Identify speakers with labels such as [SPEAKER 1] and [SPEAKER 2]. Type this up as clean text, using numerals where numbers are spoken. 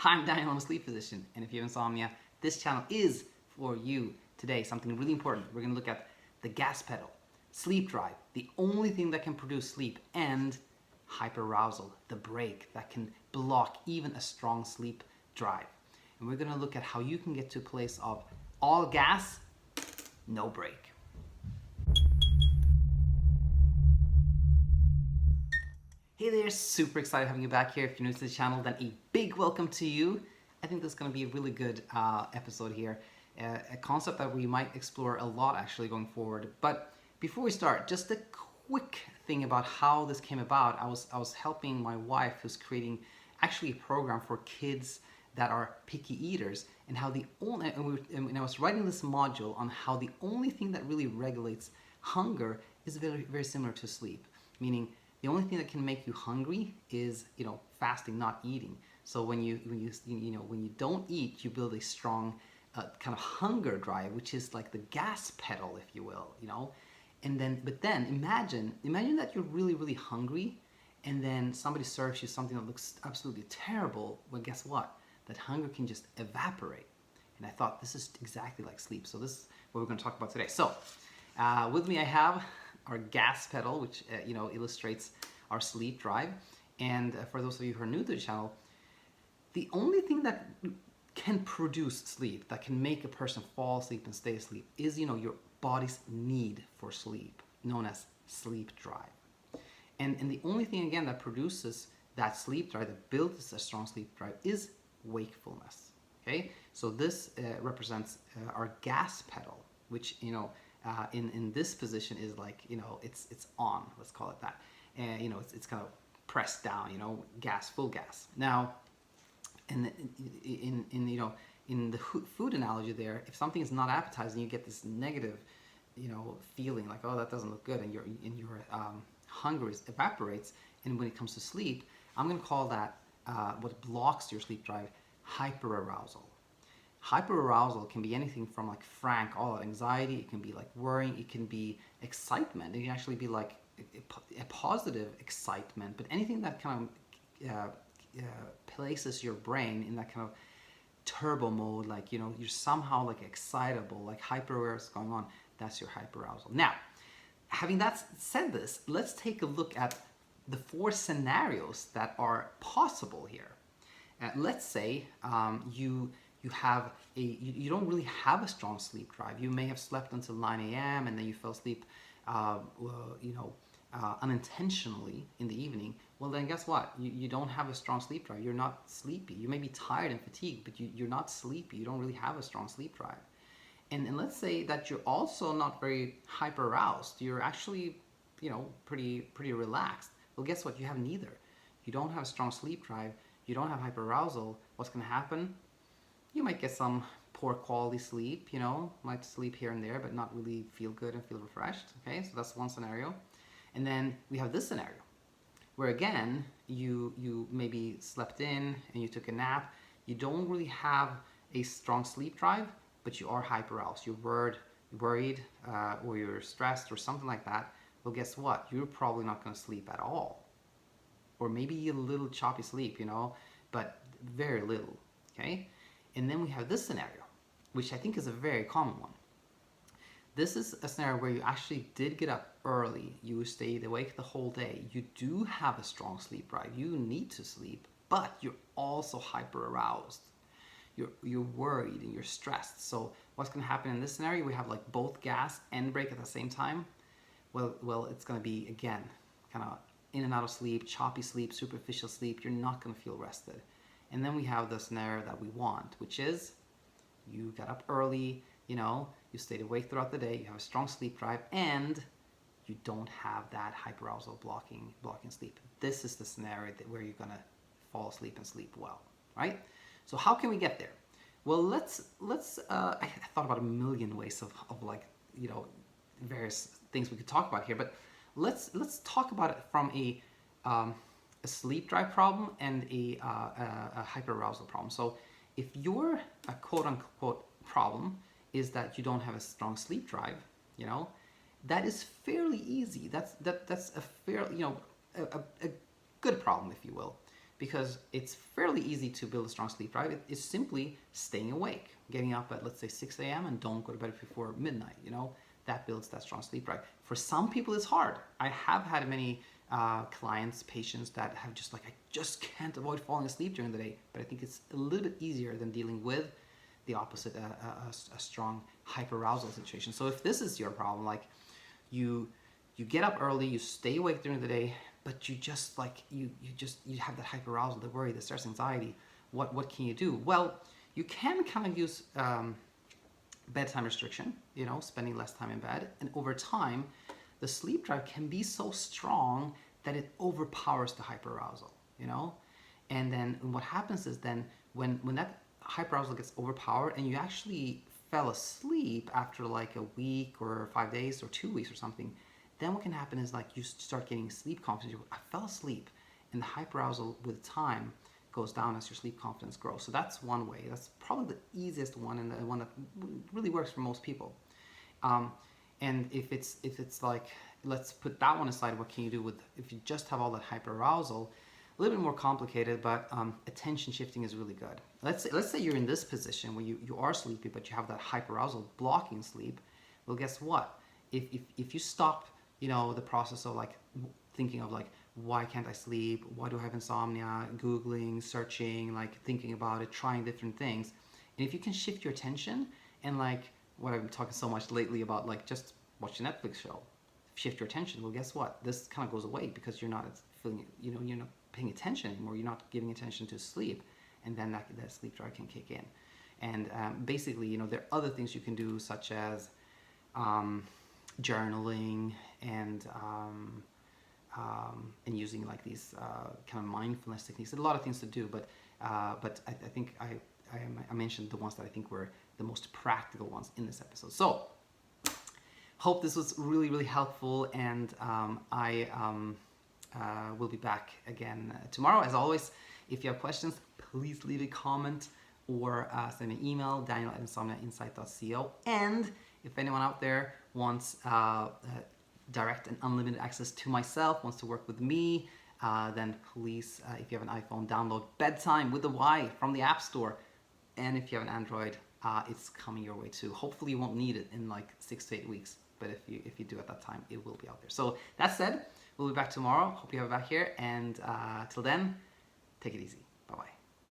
[SPEAKER 1] Hi, I'm Daniel, I'm a sleep physician, and if you have insomnia, this channel is for you. Today, something really important. We're going to look at the gas pedal, sleep drive, the only thing that can produce sleep, and hyperarousal, the brake that can block even a strong sleep drive. And we're going to look at how you can get to a place of all gas, no brake. Hey there, super excited having you back here. If you're new to the channel, then a big welcome to you. I think this is going to be a really good episode here. A concept that we might explore a lot actually going forward. But before we start, just a quick thing about how this came about. I was helping my wife who's creating actually a program for kids that are picky eaters, and how the only, and I was writing this module on how the only thing that really regulates hunger is very, very similar to sleep, meaning the only thing that can make you hungry is, fasting, not eating. So when you don't eat, you build a strong kind of hunger drive, which is like the gas pedal, if you will, But then imagine that you're really, really hungry, and then somebody serves you something that looks absolutely terrible. Well, guess what? That hunger can just evaporate. And I thought this is exactly like sleep. So this is what we're going to talk about today. So with me, I have our gas pedal, which illustrates our sleep drive. And for those of you who are new to the channel, the only thing that can produce sleep, that can make a person fall asleep and stay asleep, is your body's need for sleep, known as sleep drive. And the only thing again that produces that sleep drive, that builds a strong sleep drive, is wakefulness. Okay, so this represents our gas pedal, which in this position is like it's on, let's call it that, and it's kind of pressed down, gas, full gas. Now in the food analogy there, if something is not appetizing, you get this negative feeling like, oh, that doesn't look good, and your hunger evaporates. And when it comes to sleep, I'm going to call that what blocks your sleep drive, hyperarousal. Hyperarousal can be anything from like frank, all out anxiety. It can be like worrying. It can be excitement. It can actually be like a positive excitement. But anything that kind of places your brain in that kind of turbo mode, like you're somehow like excitable, like hyper is going on. That's your hyperarousal. Now, having said this, let's take a look at the 4 scenarios that are possible here. Let's say you don't really have a strong sleep drive. You may have slept until 9 a.m. and then you fell asleep unintentionally in the evening. Well, then guess what? You don't have a strong sleep drive. You're not sleepy. You may be tired and fatigued, but you're not sleepy. You don't really have a strong sleep drive. And let's say that you're also not very hyper aroused. You're actually pretty relaxed. Well, guess what? You have neither. You don't have a strong sleep drive. You don't have hyperarousal. What's going to happen? You might get some poor quality sleep, might sleep here and there, but not really feel good and feel refreshed. Okay, so that's one scenario. And then we have this scenario where again, you maybe slept in and you took a nap. You don't really have a strong sleep drive, but you are hyperaroused. You're worried, or you're stressed or something like that. Well, guess what? You're probably not going to sleep at all. Or maybe a little choppy sleep, but very little, okay? And then we have this scenario, which I think is a very common one. This is a scenario where you actually did get up early. You stayed awake the whole day. You do have a strong sleep drive. You need to sleep, but you're also hyper aroused. You're worried and you're stressed. So what's going to happen in this scenario? We have like both gas and brake at the same time. Well, it's going to be, again, kind of in and out of sleep, choppy sleep, superficial sleep. You're not going to feel rested. And then we have the scenario that we want, which is you got up early, you stayed awake throughout the day, you have a strong sleep drive, and you don't have that hyperarousal blocking sleep. This is the scenario where you're going to fall asleep and sleep well, right? So how can we get there? Well, let's I thought about a million ways of like, various things we could talk about here, but let's talk about it from a sleep drive problem and a hyperarousal problem. So if your quote-unquote problem is that you don't have a strong sleep drive, that is fairly easy. That's a fairly, a good problem, if you will, because it's fairly easy to build a strong sleep drive. It's simply staying awake, getting up at, let's say, 6 a.m. and don't go to bed before midnight. That builds that strong sleep drive. For some people, it's hard. I have had many clients, patients that have just like, I just can't avoid falling asleep during the day. But I think it's a little bit easier than dealing with the opposite, a strong hyperarousal situation. So if this is your problem, like you get up early, you stay awake during the day, but you just like you have that hyperarousal, the worry, the stress, anxiety. What can you do? Well, you can kind of use bedtime restriction, spending less time in bed, and over time the sleep drive can be so strong that it overpowers the hyperarousal, and then what happens is then when that hyperarousal gets overpowered and you actually fell asleep after like a week or 5 days or 2 weeks or something, then what can happen is like you start getting sleep confidence. I fell asleep, and the hyperarousal with time goes down as your sleep confidence grows. So that's one way. That's probably the easiest one, and the one that really works for most people. And if it's like, let's put that one aside. What can you do if you just have all that hyperarousal? A little bit more complicated, but attention shifting is really good. Let's say you're in this position where you are sleepy, but you have that hyperarousal blocking sleep. Well, guess what? If you stop, the process of like thinking of like, why can't I sleep? Why do I have insomnia? Googling, searching, like thinking about it, trying different things. And if you can shift your attention and like what I've been talking so much lately about, like just watch a Netflix show, shift your attention. Well, guess what? This kind of goes away because you're not feeling, you're not paying attention anymore. You're not giving attention to sleep, and then that sleep drive can kick in. And basically, there are other things you can do, such as journaling and using like these kind of mindfulness techniques. There's a lot of things to do, but I think I mentioned the ones that I think were the most practical ones in this episode. So hope this was really, really helpful, and I will be back again tomorrow. As always, if you have questions, please leave a comment or send me an email, daniel@insomniainsight.co. And if anyone out there wants direct and unlimited access to myself, wants to work with me, then please, if you have an iPhone, download Bedtime with the Y from the App Store. And if you have an Android, it's coming your way too. Hopefully you won't need it in like 6 to 8 weeks, but if you do at that time, it will be out there. So that said, we'll be back tomorrow. Hope you have it back here, and till then, take it easy.